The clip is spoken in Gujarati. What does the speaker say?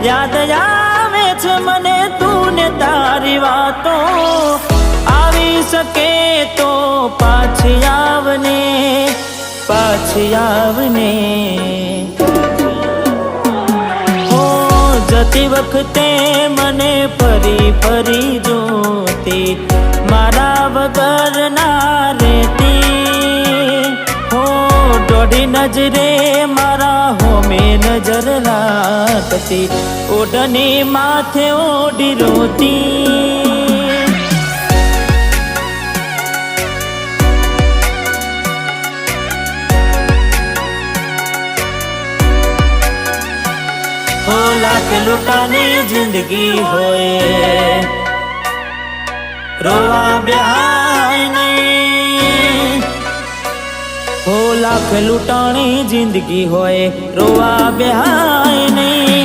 યાદ આવે છે મને તું ને તારી વાતો આવી શકે તો પાછી આવને જતી વખતે મને ફરી ફરી જોતી મારા વગર ના રહેતી દોઢી નજરે મારા હોમે નજર રાખતી ઓઢની માથે ઓઢી રોતી लाख लुटानी जिंदगी होए रोवा ब्याह नहीं हो लाख लुटानी जिंदगी होए रोवा ब्याह नहीं।